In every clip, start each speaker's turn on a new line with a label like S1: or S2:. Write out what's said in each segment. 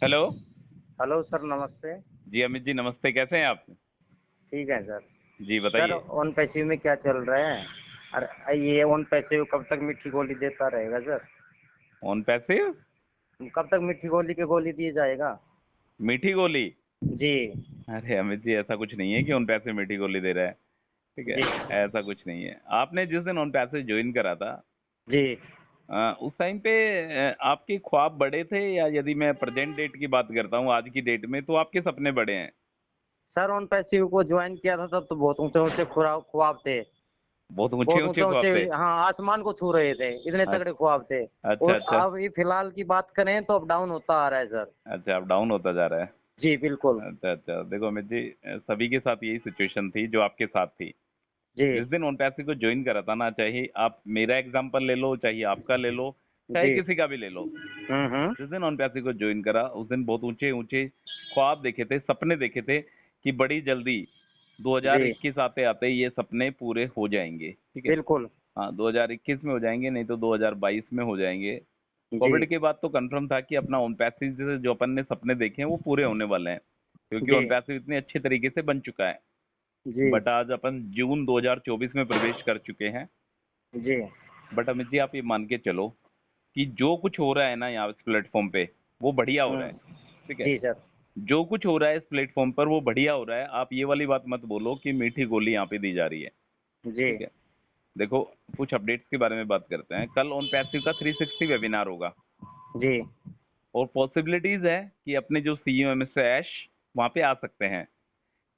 S1: Hello.
S2: Hello sir, नमस्ते।
S1: जी अमित जी, नमस्ते। कैसे हैं आप?
S2: ठीक है सर।
S1: जी
S2: सर,
S1: बताइए।
S2: ओन पैसिव में क्या चल रहा है? अरे ये ओन पैसिव कब तक मीठी गोली देता रहेगा सर?
S1: On passive?
S2: कब तक मीठी गोली के गोली दिए जाएगा?
S1: मीठी गोली?
S2: जी।
S1: अरे अमित जी, ऐसा कुछ नहीं है कि ऑन पैसिव मीठी गोली दे रहा है। ठीक है।
S2: जी।
S1: ऐसा कुछ नहीं है। आपने जिस दिन ऑन पैसिव ज्वाइन करा था,
S2: जी।
S1: उस टाइम पे आपके ख्वाब बड़े थे, या यदि मैं प्रेजेंट डेट की बात करता हूँ आज की डेट में, तो आपके सपने बड़े हैं?
S2: सर, ओन पैसिव को ज्वाइन किया था तब तो बहुत ऊंचे ऊंचे ख्वाब थे।
S1: बहुत ऊंचे
S2: बहुत
S1: ऊंचे
S2: ऊंचे ऊंचे,
S1: ख्वाब थे।
S2: हाँ, आसमान को छू रहे थे, इतने तगड़े
S1: अच्छा।
S2: ख्वाब थे।
S1: अच्छा
S2: और
S1: अच्छा।
S2: अब ये फिलहाल की बात करें तो अब डाउन होता आ रहा है सर।
S1: अच्छा, अब डाउन होता जा रहा है।
S2: जी बिल्कुल।
S1: अच्छा अच्छा, देखो अमित जी, सभी के साथ यही सिचुएशन थी जो आपके साथ थी।
S2: जी।
S1: जिस दिन ओनपैसी को ज्वाइन करा था ना, चाहे आप मेरा एग्जांपल ले लो, चाहे आपका ले लो, चाहे
S2: जी।
S1: किसी का भी ले लो।
S2: हम्म।
S1: जिस दिन ओनपैसी को ज्वाइन करा, उस दिन बहुत ऊंचे ऊंचे ख्वाब देखे थे, सपने देखे थे कि बड़ी जल्दी
S2: जी
S1: 2021 आते आते ये सपने पूरे हो जाएंगे। ठीक है।
S2: बिल्कुल।
S1: हाँ, 2021 में हो जाएंगे, नहीं तो 2022 में हो जाएंगे।
S2: जी।
S1: कोविड के बाद तो कंफर्म था कि अपना ओनपैसी से जो अपन ने सपने देखे हैं वो पूरे होने वाले हैं, क्योंकि
S2: जी।
S1: ओनपैसी इतने अच्छे तरीके से बन चुका है।
S2: जी।
S1: बट आज अपन जून 2024 में प्रवेश कर चुके हैं।
S2: जी।
S1: बट अमित जी, आप ये मान के चलो कि जो कुछ हो रहा है ना यहाँ इस प्लेटफॉर्म पे, वो बढ़िया हो रहा है। ठीक है।
S2: जी सर।
S1: जो कुछ हो रहा है इस प्लेटफॉर्म पर वो बढ़िया हो रहा है। आप ये वाली बात मत बोलो कि मीठी गोली यहाँ पे दी जा रही है।
S2: जी।
S1: ठीक है। देखो, कुछ अपडेट्स के बारे में बात करते हैं। कल ऑन पैसिव का 360 वेबिनार होगा,
S2: जी।
S1: और पॉसिबिलिटीज है कि अपने जो सीईओ मिस्टर ऐश वहाँ पे आ सकते हैं।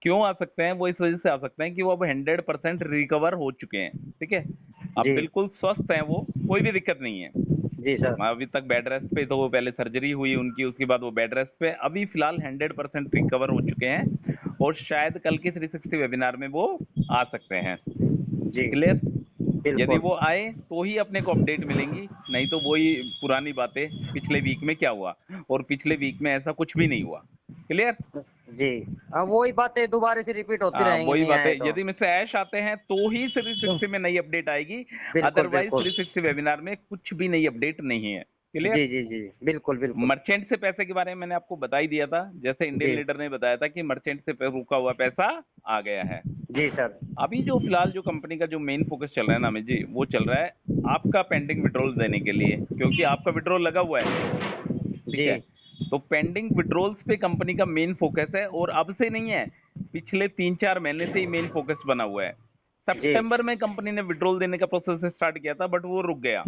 S1: क्यों आ सकते हैं? वो इस वजह से आ सकते हैं कि वो अब 100% रिकवर हो चुके हैं। ठीक है। अब
S2: जी।
S1: बिल्कुल स्वस्थ हैं वो, कोई भी दिक्कत नहीं है।
S2: जी सर।
S1: अभी तक बेड रेस्ट पे, तो वो पहले सर्जरी हुई उनकी, उसके बाद वो बेड रेस्ट पे, अभी फिलहाल 100% रिकवर हो चुके हैं, और शायद कल के 360 वेबिनार में वो आ सकते हैं।
S2: जी
S1: क्लियर? यदि
S2: बिल्कुल।
S1: वो आए तो ही अपने को अपडेट मिलेंगी, नहीं तो वही पुरानी बातें, पिछले वीक में क्या हुआ, और पिछले वीक में ऐसा कुछ भी नहीं हुआ। क्लियर?
S2: जी। अब वही बातें दोबारा से रिपीट होती रहेंगी,
S1: वही
S2: नहीं
S1: बात है,
S2: आए तो।
S1: यदि मिस्टर ऐश आते हैं तो ही 360 में नई अपडेट आएगी।
S2: बिल्कुल
S1: अदरवाइज
S2: बिल्कुल।
S1: 360 वेबिनार में कुछ भी नई अपडेट नहीं है। क्लियर?
S2: जी जी जी बिल्कुल बिल्कुल।
S1: मर्चेंट से पैसे के बारे में मैंने आपको बता ही दिया था, जैसे इंडियन
S2: जी।
S1: लीडर ने बताया था कि मर्चेंट से रुका हुआ पैसा आ गया है।
S2: जी सर।
S1: अभी जो फिलहाल जो कंपनी का जो मेन फोकस चल रहा है ना अमित जी, वो चल रहा है आपका पेंडिंग विड्रॉल देने के लिए, क्योंकि आपका विड्रॉल लगा हुआ है। ठीक
S2: जी।
S1: है। तो पेंडिंग विड्रॉल्स पे कंपनी का मेन फोकस है, और अब से नहीं है, पिछले 3-4 महीने से ही मेन फोकस बना हुआ है।
S2: जी।
S1: सितंबर में कंपनी ने विड्रॉल देने का प्रोसेस स्टार्ट किया था, बट वो रुक गया।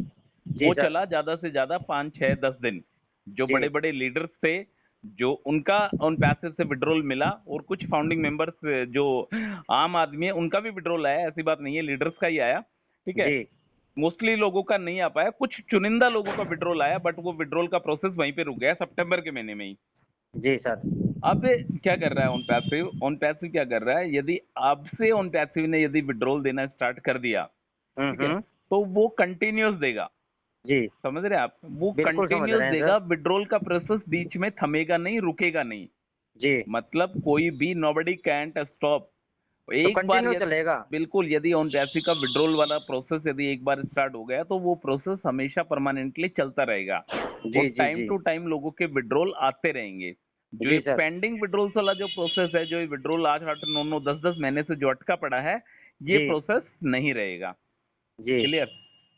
S2: जी
S1: वो
S2: सर।
S1: चला ज्यादा से ज्यादा 5-6-10 दिन। जो
S2: जी।
S1: बड़े बड़े लीडर्स थे, जो उनका उन पैसे से विड्रॉल मिला, और कुछ फाउंडिंग मेंबर्स जो आम आदमी है उनका भी विड्रॉल आया, ऐसी बात नहीं है, लीडर्स का ही आया। ठीक है।
S2: जी।
S1: मोस्टली लोगों का नहीं आ पाया, कुछ चुनिंदा लोगों का विड्रॉल आया, बट वो विड्रॉल का प्रोसेस वहीं पे रुक गया सितंबर के महीने में ही।
S2: जी सर।
S1: अब क्या कर रहा है ऑन पैसिव क्या कर रहा है, यदि अब से ऑन पैसिव ने यदि विड्रॉल देना स्टार्ट कर दिया, ठीक है,
S2: हम्म।
S1: तो वो कंटिन्यूस देगा।
S2: जी
S1: समझ रहे हैं आप? वो
S2: बिल्कुल समझ
S1: कंटिन्यूस
S2: रहे हैं
S1: देगा,
S2: सर।
S1: विड्रॉल का प्रोसेस बीच में थमेगा नहीं, रुकेगा नहीं।
S2: जी।
S1: मतलब कोई भी नोबडी कैंट स्टॉप।
S2: तो
S1: एक बार
S2: कंटिन्यू
S1: यदि,
S2: चलेगा।
S1: बिल्कुल, यदि ऑन पैसिव का विड्रॉल वाला प्रोसेस यदि एक बार स्टार्ट हो गया, तो वो प्रोसेस हमेशा परमानेंटली चलता रहेगा,
S2: जी
S1: और
S2: जी
S1: टाइम
S2: जी।
S1: टू टाइम लोगों के विड्रॉल आते रहेंगे। जो ये
S2: जी सर।
S1: पेंडिंग विड्रॉल्स वाला जो प्रोसेस है, जो ये विड्रॉल 8-8 9-9 10-10 महीने से जो अटका पड़ा है, ये
S2: जी।
S1: प्रोसेस नहीं रहेगा।
S2: जी
S1: क्लियर?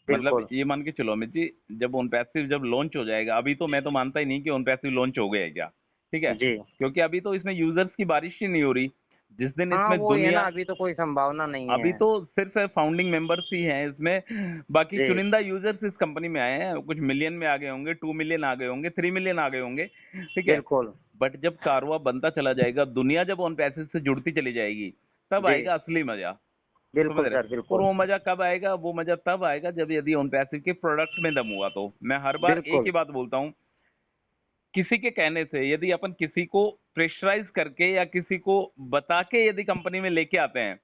S1: मतलब
S2: बिल्कुल।
S1: ये मान के चलो अमित जी, जब ऑन पैसिव जब लॉन्च हो जाएगा, अभी तो मैं तो मानता ही नहीं कि ऑन पैसिव लॉन्च हो गया है क्या। ठीक है।
S2: जी।
S1: क्योंकि अभी तो इसमें यूजर्स की बारिश ही नहीं हो रही। जिस दिन
S2: हाँ
S1: इसमें
S2: वो ही है ना,
S1: दुनिया,
S2: अभी तो कोई संभावना नहीं
S1: अभी
S2: है।
S1: तो सिर्फ फाउंडिंग मेंबर्स ही हैं इसमें, बाकी
S2: जी
S1: चुनिंदा यूजर्स इस कंपनी में आए हैं, कुछ मिलियन में आ गए होंगे, 2 मिलियन आ गए होंगे, 3 मिलियन आ गए होंगे। ठीक है।
S2: बिल्कुल।
S1: बट जब कारवा बनता चला जाएगा, दुनिया जब ऑन पैसेज से जुड़ती चली जाएगी, तब
S2: जी
S1: आएगा असली मजा। समझ
S2: बिल्कुल
S1: रहे?
S2: सर
S1: और
S2: बिल्कुल।
S1: वो मजा कब आएगा? वो मजा तब आएगा जब यदि ऑन पैसिव के प्रोडक्ट में दम हुआ। तो मैं हर बार एक
S2: बिल्कुल।
S1: ही बात बोलता हूँ, किसी के कहने से यदि अपन किसी को प्रेशराइज करके या किसी को बता के यदि कंपनी में लेके आते हैं,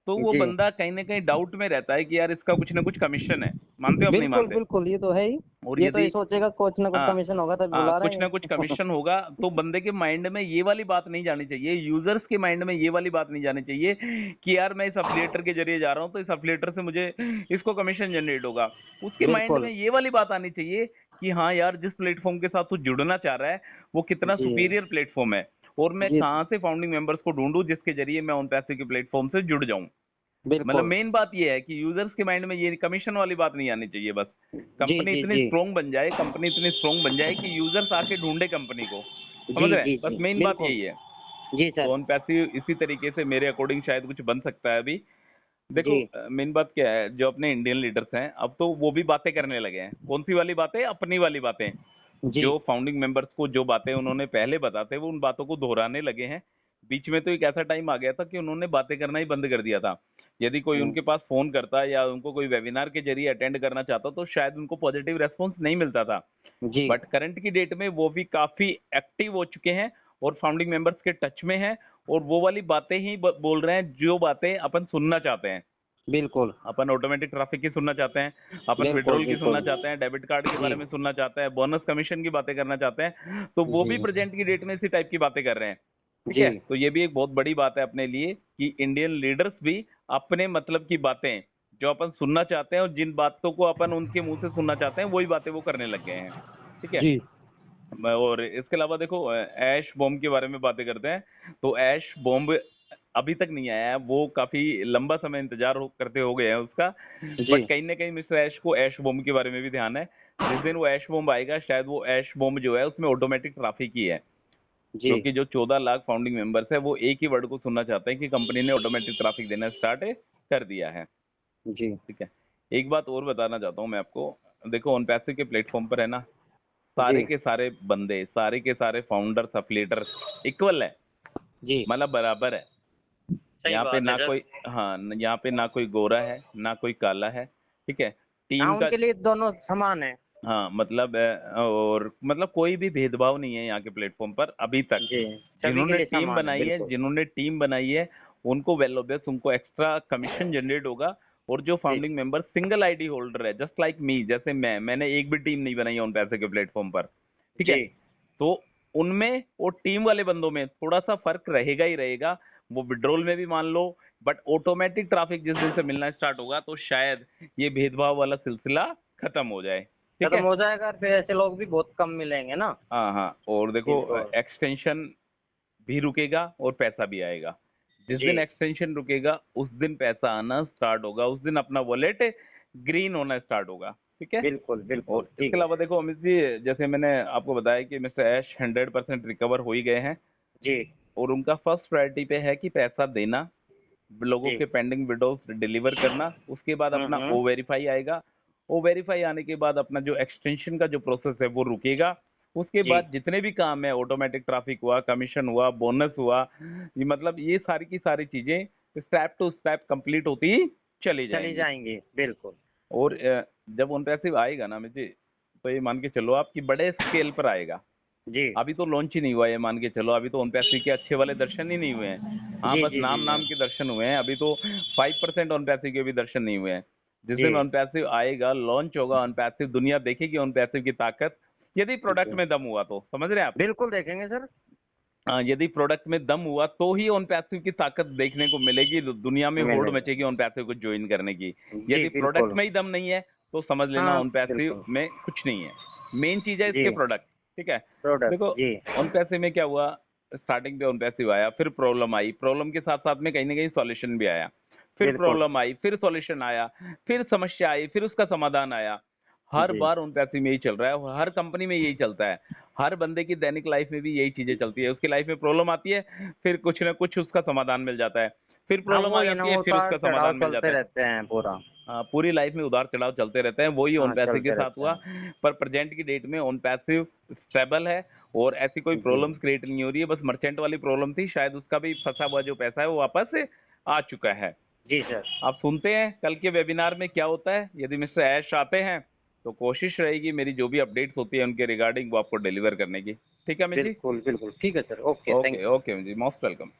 S1: तो वो
S2: जी
S1: बंदा कहीं ना कहीं डाउट में रहता है कि यार इसका कुछ ना कुछ कमीशन है। मानते हो आप नहीं
S2: बिल्कुल
S1: मानते?
S2: बिल्कुल, ये तो है ही।
S1: और
S2: ये तो ये
S1: यदि,
S2: सोचेगा कुछ ना कुछ
S1: हाँ,
S2: कमीशन होगा तभी
S1: हाँ,
S2: बुला
S1: कुछ
S2: रहे
S1: ना कुछ
S2: हैं।
S1: कमीशन होगा, तो बंदे के माइंड में ये वाली बात नहीं जानी चाहिए, यूजर्स के माइंड में ये वाली बात नहीं जानी चाहिए कि यार मैं इस अफिलिएटर के जरिए जा रहा हूँ, तो इस अफिलिएटर से मुझे इसको कमीशन जनरेट होगा। उसके माइंड में
S2: बिल्कुल।
S1: ये वाली बात आनी चाहिए कि हाँ यार जिस प्लेटफॉर्म के साथ तू जुड़ना चाह रहा है वो कितना
S2: जी
S1: सुपीरियर प्लेटफॉर्म है, और मैं
S2: जी
S1: कहाँ से फाउंडिंग मेंबर्स को ढूंढूं जिसके जरिए मैं उन पैसे के प्लेटफॉर्म से जुड़ जाऊं। मतलब
S2: बिल्कुल।
S1: मेन बात ये है कि यूजर्स के माइंड में ये कमीशन वाली बात नहीं आनी चाहिए, बस
S2: जी
S1: कंपनी
S2: जी
S1: इतनी
S2: जी
S1: स्ट्रोंग बन जाए, कंपनी इतनी स्ट्रोंग बन जाए कि यूजर्स आके ढूंढे कंपनी को। समझ
S2: जी
S1: रहे हैं,
S2: जी
S1: बस
S2: जी
S1: मेन बात
S2: बिल्कुल।
S1: यही है।
S2: जी
S1: तो
S2: सर।
S1: ऑन पैसिव इसी तरीके से मेरे अकॉर्डिंग शायद कुछ बन सकता है अभी। देखो
S2: जी
S1: मेन बात क्या है, जो अपने इंडियन लीडर्स हैं अब तो वो भी बातें करने लगे हैं। कौन सी वाली बातें? अपनी वाली बातें।
S2: जी
S1: जो फाउंडिंग मेंबर्स को जो बातें उन्होंने पहले बताते वो उन बातों को दोहराने लगे हैं। बीच में तो एक ऐसा टाइम आ गया था कि उन्होंने बातें करना ही बंद कर दिया था। यदि कोई
S2: हम्म,
S1: उनके पास फोन करता या उनको कोई वेबिनार के जरिए अटेंड करना चाहता तो शायद उनको पॉजिटिव रेस्पॉन्स नहीं मिलता था।
S2: जी
S1: बट करंट की डेट में वो भी काफी एक्टिव हो चुके हैं और फाउंडिंग मेंबर्स के टच में हैं, और वो वाली बातें ही बोल रहे हैं जो बातें अपन सुनना चाहते हैं।
S2: बिल्कुल
S1: अपन ऑटोमेटिक ट्रैफिक की सुनना चाहते हैं, अपन
S2: बिल्कुल
S1: विड्रॉल की सुनना
S2: बिल्कुल।
S1: चाहते हैं, डेबिट कार्ड के
S2: जी
S1: बारे में सुनना चाहते हैं, बोनस कमीशन की बातें करना चाहते हैं, तो वो
S2: जी
S1: भी प्रेजेंट की डेट में इसी टाइप की बातें कर रहे हैं। ठीक
S2: जी
S1: है, तो ये भी एक बहुत बड़ी बात है अपने लिए कि इंडियन लीडर्स भी अपने मतलब की बातें जो अपन सुनना चाहते हैं और जिन बातों को अपन उनके मुंह से सुनना चाहते हैं वही बातें वो करने लग गए हैं। ठीक है।
S2: जी
S1: और इसके अलावा देखो ऐश बॉम्ब के बारे में बातें करते हैं, तो ऐश बॉम्ब अभी तक नहीं आया है, वो काफी लंबा समय इंतजार करते हो गए हैं उसका। बट
S2: जी
S1: कहीं ना कहीं मिस्टर ऐश को ऐश बॉम्ब के बारे में भी ध्यान है। जिस दिन वो ऐश बॉम्ब आएगा शायद वो ऐश बॉम्ब जो है उसमें ऑटोमेटिक ट्रैफिक ही है,
S2: जी
S1: क्योंकि जो 14 लाख फाउंडिंग मेंबर्स है वो एक ही वर्ड को सुनना चाहते हैं कि कंपनी ने ऑटोमेटिक ट्रैफिक देना स्टार्ट कर दिया है।
S2: जी
S1: ठीक है। एक बात और बताना चाहता हूँ मैं आपको। देखो ऑन पैसे के प्लेटफॉर्म पर है ना,
S2: जी
S1: सारे के सारे बंदे, सारे के सारे फाउंडर्स, अफिलिएटर्स इक्वल है,
S2: जी
S1: मतलब बराबर है।
S2: सही
S1: यहाँ पे
S2: बात है
S1: ना
S2: सर।
S1: कोई, हाँ यहाँ पे ना कोई गोरा है ना कोई काला है। ठीक है।
S2: हाँ
S1: टीम का,
S2: उनके लिए दोनों समान है।
S1: हाँ मतलब और मतलब कोई भी भेदभाव नहीं है यहाँ के प्लेटफॉर्म पर अभी तक।
S2: जी सभी के
S1: जिन्होंने
S2: लिए
S1: टीम
S2: समान है
S1: बनाई है,
S2: बिल्कुल।
S1: जिन्होंने टीम बनाई है उनको वेल ऑब्वियस उनको एक्स्ट्रा कमीशन जनरेट होगा। और जो
S2: जी
S1: founding member single ID holder है जस्ट लाइक मी, जैसे मैंने एक भी टीम नहीं बनाई है उन पैसे के प्लेटफॉर्म पर। ठीक है।
S2: जी
S1: तो उनमें और टीम वाले बंदों में थोड़ा सा फर्क रहेगा ही रहेगा। वो विड्रॉल में भी मान लो, बट ऑटोमेटिक ट्रैफिक जिस दिन से मिलना स्टार्ट होगा तो शायद ये भेदभाव वाला सिलसिला खत्म हो जाए। ठीक
S2: खत्म
S1: है।
S2: हो जाएगा और फिर ऐसे लोग भी बहुत कम मिलेंगे ना।
S1: हाँ हाँ, और देखो
S2: बिल्कुल।
S1: एक्सटेंशन भी रुकेगा और पैसा भी आएगा। जिस
S2: जी
S1: दिन एक्सटेंशन रुकेगा उस दिन पैसा आना स्टार्ट होगा, उस दिन अपना वॉलेट ग्रीन होना स्टार्ट होगा। ठीक है।
S2: बिल्कुल बिल्कुल
S1: और
S2: ठीक
S1: इसके
S2: है।
S1: अलावा देखो अमित जी, जैसे मैंने आपको बताया कि मिस्टर ऐश 100% रिकवर हो ही गए हैं,
S2: जी
S1: और उनका फर्स्ट प्रायोरिटी पे है कि पैसा देना, लोगों
S2: जी
S1: के पेंडिंग विड्रॉल्स डिलीवर करना। उसके बाद अपना ओ वेरीफाई आएगा। ओ वेरीफाई आने के बाद अपना जो एक्सटेंशन का जो प्रोसेस है वो रुकेगा। उसके
S2: जी
S1: बाद जितने भी काम है, ऑटोमेटिक ट्रैफिक हुआ, कमीशन हुआ, बोनस हुआ, ये मतलब ये सारी की सारी चीजें स्टेप टू स्टेप कंप्लीट होती चली
S2: चली
S1: जाएंगी।
S2: जाएंगी बिल्कुल।
S1: और जब ऑन पैसिव आएगा ना मुझे, तो ये मान के चलो आपकी बड़े स्केल पर आएगा।
S2: जी
S1: अभी तो लॉन्च ही नहीं हुआ है, मान के चलो अभी तो ऑन पैसिव के अच्छे वाले दर्शन ही नहीं हुए हैं। हाँ
S2: जी
S1: बस
S2: जी जी
S1: नाम नाम के दर्शन हुए हैं, अभी तो 5% ऑन पैसिव के भी दर्शन नहीं हुए हैं। जिस
S2: जी
S1: दिन ऑन पैसिव आएगा, लॉन्च होगा ऑन पैसिव, दुनिया देखेगी ऑन पैसिव की ताकत। यदि प्रोडक्ट
S2: जी
S1: में दम हुआ तो समझ रहे हैं आप।
S2: बिल्कुल देखेंगे सर।
S1: हाँ, यदि प्रोडक्ट में दम हुआ तो ही ऑन पैसिव की ताकत देखने को मिलेगी, दुनिया में होड़
S2: मिलेगा।
S1: मचेगी ऑन पैसिव को ज्वाइन करने की।
S2: जी
S1: यदि प्रोडक्ट
S2: बिल्कुल।
S1: में ही दम नहीं है तो समझ लेना
S2: हाँ
S1: ऑन पैसिव
S2: बिल्कुल।
S1: में कुछ नहीं है। मेन चीज है
S2: जी
S1: इसके प्रोडक्ट। ठीक है।
S2: प्रोडक्ट
S1: देखो
S2: जी
S1: ऑन पैसिव में क्या हुआ, स्टार्टिंग पे ऑन पैसिव आया, फिर प्रॉब्लम आई, प्रॉब्लम के साथ साथ में कहीं ना कहीं सॉल्यूशन भी आया, फिर
S2: बिल्कुल।
S1: प्रॉब्लम आई, फिर सॉल्यूशन आया, फिर समस्या आई, फिर उसका समाधान आया। हर
S2: जी
S1: बार ऑन पैसिव में यही चल रहा है और हर कंपनी में यही चलता है। हर बंदे की दैनिक लाइफ में भी यही चीजें चलती है। उसकी लाइफ में प्रॉब्लम आती है, फिर कुछ ना कुछ उसका समाधान मिल जाता है, फिर
S2: हाँ
S1: प्रॉब्लम
S2: वो
S1: आ
S2: ही ना,
S1: जाती है,
S2: वो
S1: फिर
S2: उतार
S1: उसका
S2: चढ़ाव
S1: समाधान मिल
S2: चलते
S1: जाता है।
S2: रहते हैं पूरा।
S1: हाँ, पूरी लाइफ में उतार चढ़ाव चलते रहते हैं, वही ऑन
S2: हाँ
S1: पैसिव के
S2: चलते
S1: साथ
S2: रहते
S1: हुआ।
S2: हैं।
S1: पर प्रेजेंट की डेट में ऑन पैसिव स्टेबल है और ऐसी कोई
S2: जी
S1: प्रॉब्लम्स क्रिएट नहीं हो रही है। बस मर्चेंट वाली प्रॉब्लम थी, शायद उसका भी फंसा हुआ जो पैसा है वो वापस आ चुका है।
S2: जी सर।
S1: आप सुनते हैं कल के वेबिनार में क्या होता है। यदि मिस्टर ऐश आते हैं तो कोशिश रहेगी मेरी जो भी अपडेट्स होती है उनके रिगार्डिंग वो आपको डिलीवर करने की। ठीक है अमित जी।
S2: बिल्कुल बिल्कुल ठीक है sir. Okay thank
S1: okay
S2: you.
S1: Okay Amit ji, most welcome.